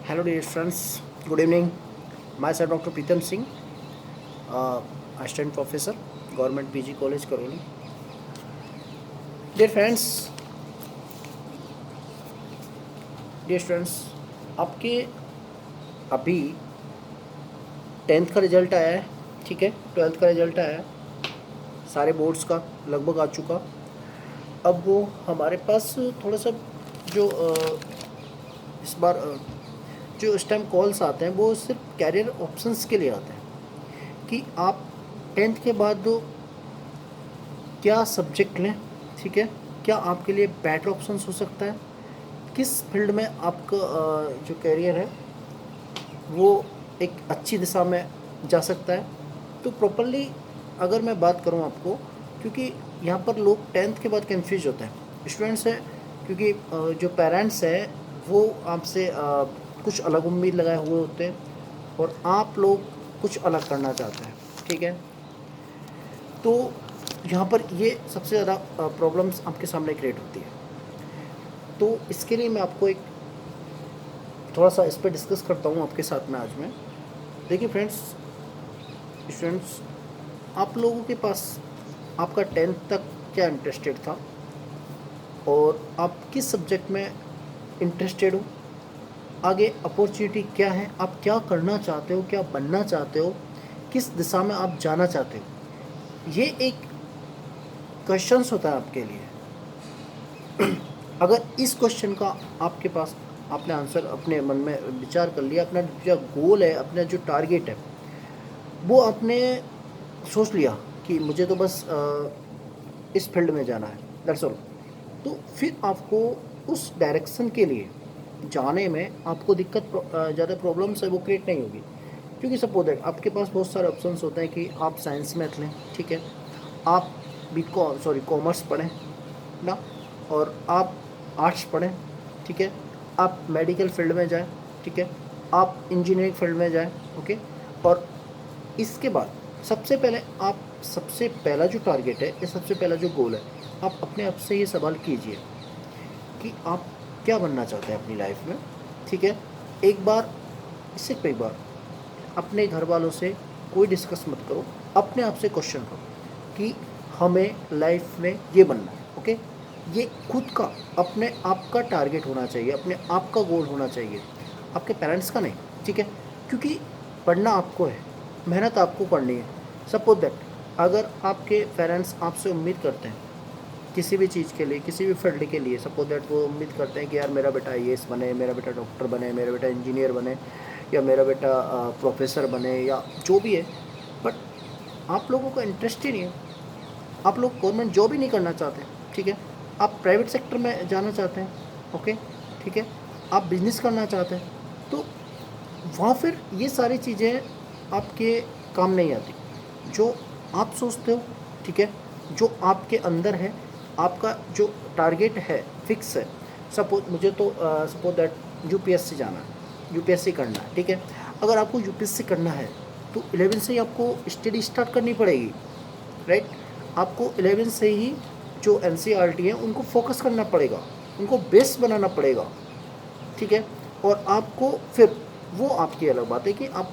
Hello dear friends, good evening. Myself Dr. Pritam Singh, Assistant Professor, Government PG College Karoli. Dear friends, dear friends, आपके अभी 10th का result आया है, ठीक है, 12th का रिजल्ट आया है, सारे बोर्ड्स का लगभग आ चुका। अब वो हमारे पास थोड़ा सा जो इस बार जो इस टाइम कॉल्स आते हैं वो सिर्फ कैरियर ऑप्शंस के लिए आते हैं कि आप 10th के बाद क्या सब्जेक्ट लें, ठीक है, क्या आपके लिए बेटर ऑप्शंस हो सकता है, किस फील्ड में आपका जो कैरियर है वो एक अच्छी दिशा में जा सकता है। तो प्रॉपरली अगर मैं बात करूं आपको, क्योंकि यहाँ पर लोग 10th के बाद कंफ्यूज होते हैं, स्टूडेंट्स हैं, क्योंकि जो पेरेंट्स हैं वो आपसे कुछ अलग उम्मीद लगाए हुए होते हैं और आप लोग कुछ अलग करना चाहते हैं, ठीक है। तो यहाँ पर ये सबसे ज़्यादा प्रॉब्लम्स आपके सामने क्रिएट होती है। तो इसके लिए मैं आपको एक थोड़ा सा इस पर डिस्कस करता हूँ आपके साथ में आज मैं। देखिए फ्रेंड्स, स्टूडेंट्स, आप लोगों के पास आपका 10th तक क्या इंटरेस्टेड था और आप किस सब्जेक्ट में इंटरेस्टेड हो, आगे अपॉर्चुनिटी क्या है, आप क्या करना चाहते हो, क्या बनना चाहते हो, किस दिशा में आप जाना चाहते हो, ये एक क्वेश्चंस होता है आपके लिए। अगर इस क्वेश्चन का आपके पास आपने आंसर अपने मन में विचार कर लिया, अपना जो गोल है, अपना जो टारगेट है वो आपने सोच लिया कि मुझे तो बस इस फील्ड में जाना है, दैट्स ऑल, तो फिर आपको उस डायरेक्शन के लिए जाने में आपको दिक्कत ज़्यादा प्रॉब्लम्स है वो क्रिएट नहीं होगी। क्योंकि सपोज दैट आपके पास बहुत सारे ऑप्शंस होते हैं कि आप साइंस मैथ लें, ठीक है, आप कॉमर्स पढ़ें ना, और आप आर्ट्स पढ़ें, ठीक है, आप मेडिकल फील्ड में जाएं, ठीक है, आप इंजीनियरिंग फील्ड में जाएं, ओके। और इसके बाद सबसे पहला जो टारगेट है, या सबसे पहला जो गोल है, आप अपने आप से ये सवाल कीजिए कि आप क्या बनना चाहते हैं अपनी लाइफ में, ठीक है। एक बार, सिर्फ एक बार अपने घर वालों से कोई डिस्कस मत करो, अपने आप से क्वेश्चन करो कि हमें लाइफ में ये बनना है, ओके। ये खुद का अपने आप का टारगेट होना चाहिए, अपने आप का गोल होना चाहिए, आपके पेरेंट्स का नहीं, ठीक है। क्योंकि पढ़ना आपको है, मेहनत आपको करनी है। सपोज दैट अगर आपके पेरेंट्स आपसे उम्मीद करते हैं किसी भी चीज़ के लिए, किसी भी फील्ड के लिए, सपोज दैट वो उम्मीद करते हैं कि यार मेरा बेटा आईएएस बने, मेरा बेटा डॉक्टर बने, मेरा बेटा इंजीनियर बने, या मेरा बेटा प्रोफेसर बने, या जो भी है, बट आप लोगों का इंटरेस्ट ही नहीं है, आप लोग गवर्नमेंट जॉब ही नहीं करना चाहते, ठीक है, आप प्राइवेट सेक्टर में जाना चाहते हैं, ओके, ठीक है, आप बिजनेस करना चाहते हैं, तो वहाँ फिर ये सारी चीज़ें आपके काम नहीं आती। जो आप सोचते हो, ठीक है, जो आपके अंदर है, आपका जो टारगेट है फिक्स है। सपोज मुझे तो सपोज दैट यूपीएससी जाना है, यूपीएससी करना है, ठीक है। अगर आपको यूपीएससी करना है तो 11 से ही आपको स्टडी स्टार्ट करनी पड़ेगी, राइट। आपको 11 से ही जो एनसीईआरटी है उनको फोकस करना पड़ेगा, उनको बेस बनाना पड़ेगा, ठीक है। और आपको फिर वो आपकी अलग बात है कि आप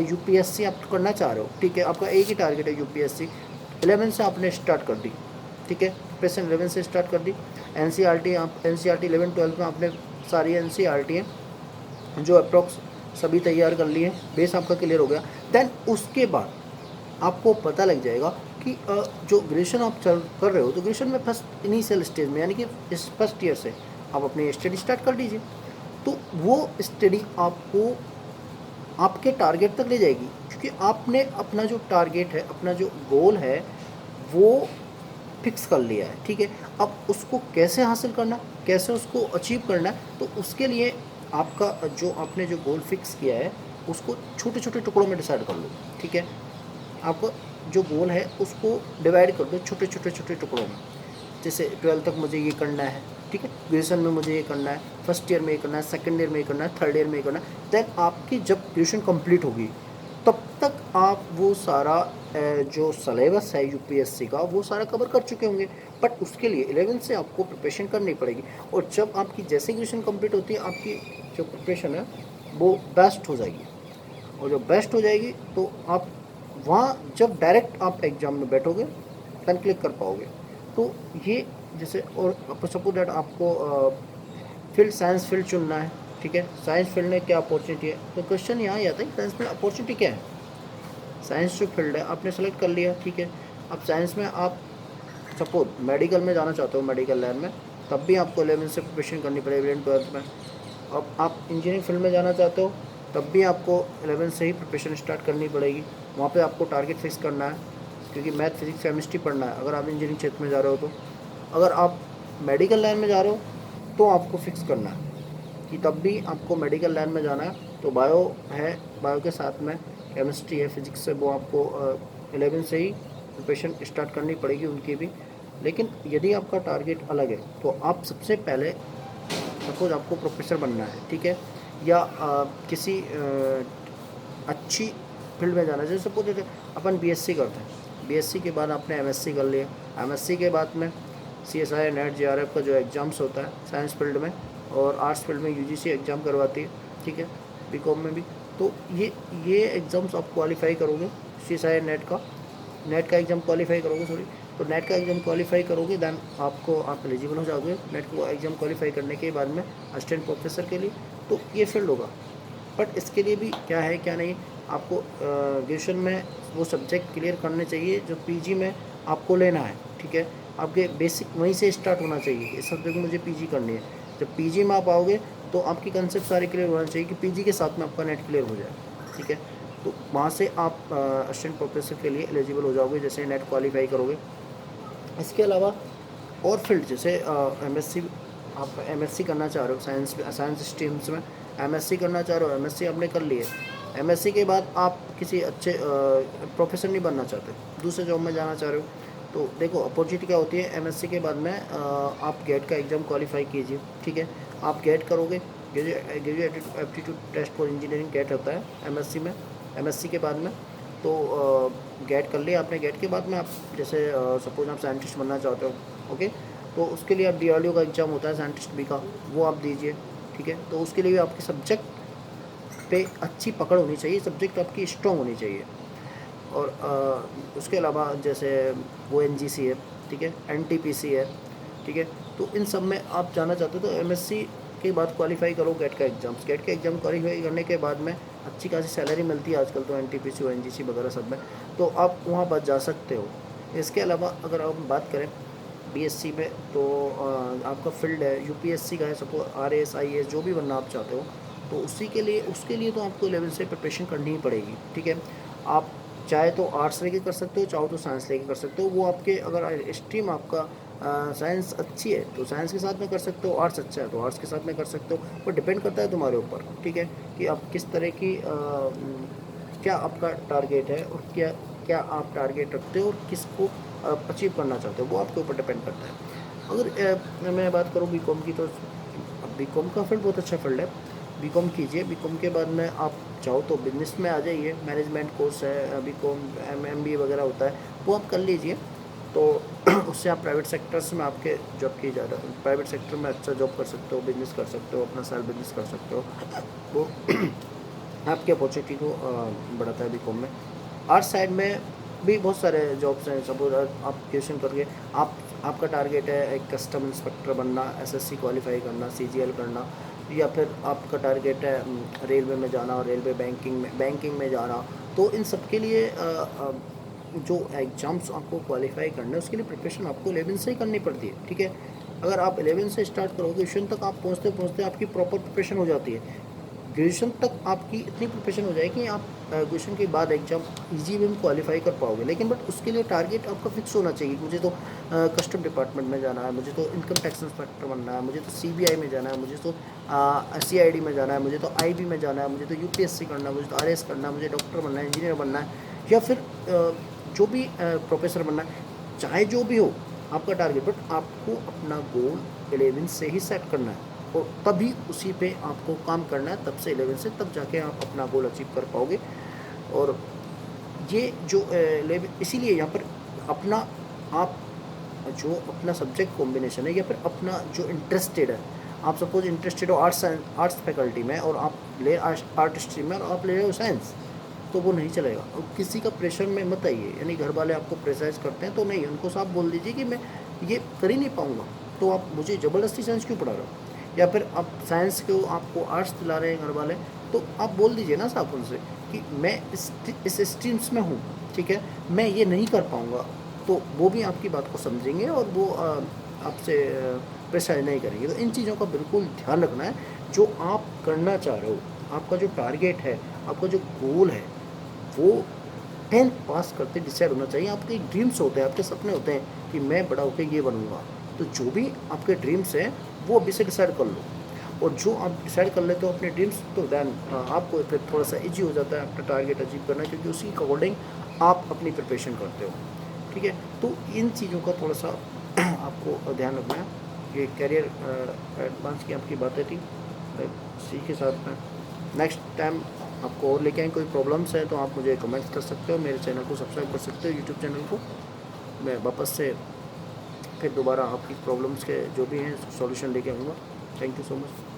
यूपीएससी आप करना चाह रहे हो, ठीक है, आपका एक ही टारगेट है यूपीएससी, 11 से आपने स्टार्ट कर दी, ठीक है, प्रेजेंट 11 से स्टार्ट कर दी। एनसीईआरटी, आप एनसीईआरटी 11 12 में आपने सारी एनसीईआरटी हैं जो अप्रॉक्स सभी तैयार कर लिए, बेस आपका क्लियर हो गया। देन उसके बाद आपको पता लग जाएगा कि जो ग्रेजुएशन आप कर रहे हो, तो ग्रेजुएशन में फर्स्ट इनिशियल स्टेज में, यानी कि इस फर्स्ट ईयर से आप अपनी स्टडी स्टार्ट कर लीजिए। तो वो स्टडी आपको आपके टारगेट तक ले जाएगी, क्योंकि आपने अपना जो टारगेट है, अपना जो गोल है वो फिक्स कर लिया है, ठीक है। अब उसको कैसे हासिल करना, कैसे उसको अचीव करना है, तो उसके लिए आपका जो आपने जो गोल फिक्स किया है उसको छोटे छोटे टुकड़ों में डिसाइड कर लो, ठीक है। आपको जो गोल है उसको डिवाइड कर दो छोटे छोटे छोटे टुकड़ों में। जैसे 12 तक मुझे ये करना है, ठीक है, ग्रेजुएशन में मुझे ये करना है, फर्स्ट ईयर में ये करना है, सेकंड ईयर में ये करना है, थर्ड ईयर में ये करना है। देन आपकी जब ग्रेजुएशन कंप्लीट होगी तब तक आप वो सारा जो सलेबस है यूपीएससी का वो सारा कवर कर चुके होंगे। बट उसके लिए 11 से आपको प्रिपरेशन करनी पड़ेगी। और जब आपकी जैसे ग्रेजुएशन कंप्लीट होती है, आपकी जो प्रिपरेशन है वो बेस्ट हो जाएगी। और जब बेस्ट हो जाएगी तो आप वहाँ जब डायरेक्ट आप एग्ज़ाम में बैठोगे तब क्लिक कर पाओगे। तो ये जैसे, और सपोज दैट आपको फील्ड साइंस फील्ड चुनना है, ठीक है, साइंस फील्ड में क्या अपॉर्चुनिटी है, तो क्वेश्चन यहाँ ही आता है साइंस फील्ड अपॉर्चुनिटी क्या है। साइंस जो फील्ड है आपने सेलेक्ट कर लिया, ठीक है, अब साइंस में आप सपोज मेडिकल में जाना चाहते हो, मेडिकल लाइन में, तब भी आपको 11 से प्रिपरेशन करनी पड़ेगी, 11 12 में। अब आप इंजीनियरिंग फील्ड में जाना चाहते हो तब भी आपको 11 से ही प्रिपरेशन स्टार्ट करनी पड़ेगी। वहाँ पे आपको टारगेट फिक्स करना है, क्योंकि मैथ फिजिक्स केमिस्ट्री पढ़ना है अगर आप इंजीनियरिंग क्षेत्र में जा रहे हो तो। अगर आप मेडिकल लाइन में जा रहे हो तो आपको फिक्स करना है कि तब भी आपको मेडिकल लाइन में जाना है, तो बायो है, बायो के साथ में केमिस्ट्री है, फिजिक्स है, वो आपको 11 से ही प्रिपरेशन स्टार्ट करनी पड़ेगी उनकी भी। लेकिन यदि आपका टारगेट अलग है तो आप सबसे पहले सपोज आपको प्रोफेसर बनना है, ठीक है, या किसी अच्छी फील्ड में जाना है, जैसे सपोज अपन बीएससी करते हैं, बीएससी के बाद आपने एमएससी कर लिया, एमएससी के बाद में सीएसआई नेट जेआरएफ का जो एग्ज़ाम्स होता है साइंस फील्ड में, और आर्ट्स फील्ड में यूजीसी एग्ज़ाम करवाती है, ठीक है, बीकॉम में भी। तो ये एग्ज़ाम्स आप क्वालिफाई करोगे, सीएसआई नेट का एग्ज़ाम क्वालिफाई करोगे, सॉरी, तो नेट का एग्ज़ाम क्वालिफाई करोगे, देन आप एलिजिबल हो जाओगे नेट को एग्ज़ाम क्वालिफाई करने के बाद में असिस्टेंट प्रोफेसर के लिए। तो ये फील्ड होगा। बट इसके लिए भी क्या है क्या नहीं, आपको ग्रेजुएशन में वो सब्जेक्ट क्लियर करने चाहिए जो पीजी में आपको लेना है, ठीक है, आपके बेसिक वहीं से स्टार्ट होना चाहिए, इस सब्जेक्ट में मुझे पीजी करनी है। जब पीजी में आप आओगे तो आपकी कंसेप्ट सारे क्लियर होना चाहिए कि पीजी के साथ में आपका नेट क्लियर हो जाए, ठीक है। तो वहाँ से आप असिस्टेंट प्रोफेसर के लिए एलिजिबल हो जाओगे जैसे नेट क्वालिफाई करोगे। इसके अलावा और फील्ड जैसे एमएससी, आप एमएससी करना चाह रहे हो साइंस स्ट्रीम्स में एमएससी करना चाह रहे हो, एमएससी आपने कर लिए, एमएससी के बाद आप किसी अच्छे प्रोफेसर नहीं बनना चाहते, दूसरे जॉब में जाना चाह रहे हो, तो देखो अपॉर्चुनिटी क्या होती है, एमएससी के बाद में आप गेट का एग्ज़ाम क्वालिफाई कीजिए, ठीक है, आप गेट करोगे, graduate aptitude test for engineering GATE होता है एमएससी में, एमएससी के बाद में तो गेट कर लिया आपने। गेट के बाद में आप जैसे सपोज आप साइंटिस्ट बनना चाहते हो, ओके, तो उसके लिए आप डीआरडीओ का एग्ज़ाम होता है साइंटिस्ट बी का, वो आप दीजिए, ठीक है। तो उसके लिए भी आपके सब्जेक्ट पे अच्छी पकड़ होनी चाहिए, सब्जेक्ट आपकी स्ट्रॉन्ग होनी चाहिए। और उसके अलावा जैसे वो एनजीसी है, ठीक है, एनटीपीसी है, ठीक है, तो इन सब में आप जाना चाहते हो तो एमएससी के बाद क्वालिफाई करो गेट का एग्ज़ाम्स, गेट के एग्ज़ाम क्वालिफाई करने के बाद में अच्छी खासी सैलरी मिलती है आजकल तो एनटीपीसी और एनजीसी वगैरह सब में, तो आप वहाँ पर जा सकते हो। इसके अलावा अगर आप बात करें बीएससी में तो आपका फील्ड है यूपीएससी का है, सपोज आरएएस आईएएस जो भी बनना आप चाहते हो, तो उसके लिए तो आपको 11 से प्रिपरेशन करनी ही पड़ेगी, ठीक है। आप चाहे तो आर्ट्स लेके कर सकते हो, चाहो तो साइंस लेके कर सकते हो, वो आपके अगर स्ट्रीम आपका साइंस अच्छी है तो साइंस के साथ में कर सकते हो, आर्ट्स अच्छा है तो आर्ट्स के साथ में कर सकते हो, वो डिपेंड करता है तुम्हारे ऊपर, ठीक है, कि आप किस तरह की क्या आपका टारगेट है और क्या क्या आप टारगेट रखते हो और किसको अचीव करना चाहते हो, वो आपके ऊपर डिपेंड करता है। अगर मैं बात करूँ बीकॉम की, तो बीकॉम का फील्ड बहुत अच्छा फील्ड है, बीकॉम कीजिए, बीकॉम के बाद में आप चाहो तो बिजनेस में आ जाइए, मैनेजमेंट कोर्स है बीकॉम, एमबीए वगैरह होता है, वो आप कर लीजिए, तो उससे आप प्राइवेट सेक्टर्स में आपके जॉब की ज़्यादा, प्राइवेट सेक्टर में अच्छा जॉब कर सकते हो, बिजनेस कर सकते हो, अपना सेल्फ बिजनेस कर सकते हो, वो आपकी अपॉर्चुनिटी को बढ़ाता है बीकॉम में। आर्ट्स साइड में भी बहुत सारे जॉब्स हैं, सपोज आप ग्रेजुएशन करके आपका टारगेट है एक कस्टम इंस्पेक्टर बनना, एसएससी क्वालिफाई करना, सीजीएल करना, या फिर आपका टारगेट है रेलवे में जाना और रेलवे बैंकिंग में जाना, तो इन सब के लिए जो एग्ज़ाम्स आपको क्वालिफाई करना है उसके लिए प्रिपरेशन आपको 11 से ही करनी पड़ती है, ठीक है। अगर आप 11 से स्टार्ट करोगे, ग्रेजुएशन तक आप पहुँचते पहुँचते आपकी प्रॉपर प्रिपरेशन हो जाती है, ग्रेजुएशन तक आपकी इतनी प्रिपरेशन हो जाएगी कि आप ग्रेजुएशन के बाद एग्ज़ाम इजी वे में क्वालिफाई कर पाओगे। लेकिन बट उसके लिए टारगेट आपका फिक्स होना चाहिए, मुझे तो कस्टम डिपार्टमेंट में जाना है, मुझे तो इनकम टैक्स इंस्पेक्टर बनना है, मुझे तो सीबीआई में जाना है, मुझे तो सीआईडी में जाना है, मुझे तो आईबी में जाना है, मुझे तो यूपीएससी करना है, मुझे तो आरएएस करना है, मुझे डॉक्टर बनना है, इंजीनियर बनना है, या फिर जो भी प्रोफेसर बनना है, चाहे जो भी हो आपका टारगेट, बट आपको अपना गोल 11 से ही सेट करना है और तभी उसी पे आपको काम करना है, तब से 11 से तब जाके आप अपना गोल अचीव कर पाओगे। और ये जो इसीलिए यहाँ पर आप जो अपना सब्जेक्ट कॉम्बिनेशन है या फिर अपना जो इंटरेस्टेड है आप सपोज इंटरेस्टेड हो आर्ट्स फैकल्टी में और आप ले आर्ट स्ट्रीम में और आप ले रहे हो साइंस, तो वो नहीं चलेगा। और किसी का प्रेशर में मत आइए, यानी घर वाले आपको प्रेशराइज करते हैं तो नहीं, उनको साफ बोल दीजिए कि मैं ये कर ही नहीं पाऊँगा, तो आप मुझे ज़बरदस्ती साइंस क्यों पढ़ा रहे हो। या फिर आप साइंस को आपको आर्ट्स दिला रहे हैं घर वाले, तो आप बोल दीजिए ना साफ उनसे कि मैं इस स्ट्रीम्स में हूँ, ठीक है, मैं ये नहीं कर पाऊँगा, तो वो भी आपकी बात को समझेंगे और वो आपसे प्रेशराइज नहीं करेंगे। तो इन चीज़ों का बिल्कुल ध्यान रखना है। जो आप करना चाह रहे हो, आपका जो टारगेट है, आपका जो गोल है, वो 10th पास करते डिसाइड होना चाहिए। आपके ड्रीम्स होते हैं, आपके सपने होते हैं कि मैं बड़ा होकर ये बनूंगा, तो जो भी आपके ड्रीम्स हैं वो अभी से डिसाइड कर लो। और जो आप डिसाइड कर लेते हो अपने ड्रीम्स, तो देन आपको फिर थोड़ा सा इजी हो जाता है अपना टारगेट अचीव करना, क्योंकि उसी के अकॉर्डिंग आप अपनी प्रिपरेशन करते हो, ठीक है। तो इन चीज़ों का थोड़ा सा आपको ध्यान रखना है। ये कैरियर एडवांस की आपकी बातें थी, इसी के साथ में नेक्स्ट टाइम आपको और लेके आए। कोई प्रॉब्लम्स है तो आप मुझे कमेंट्स कर सकते हो, मेरे चैनल को सब्सक्राइब कर सकते हो, यूट्यूब चैनल को। मैं वापस से फिर दोबारा आपकी प्रॉब्लम्स के जो भी हैं सॉल्यूशन लेके आऊँगा। Thank you so much.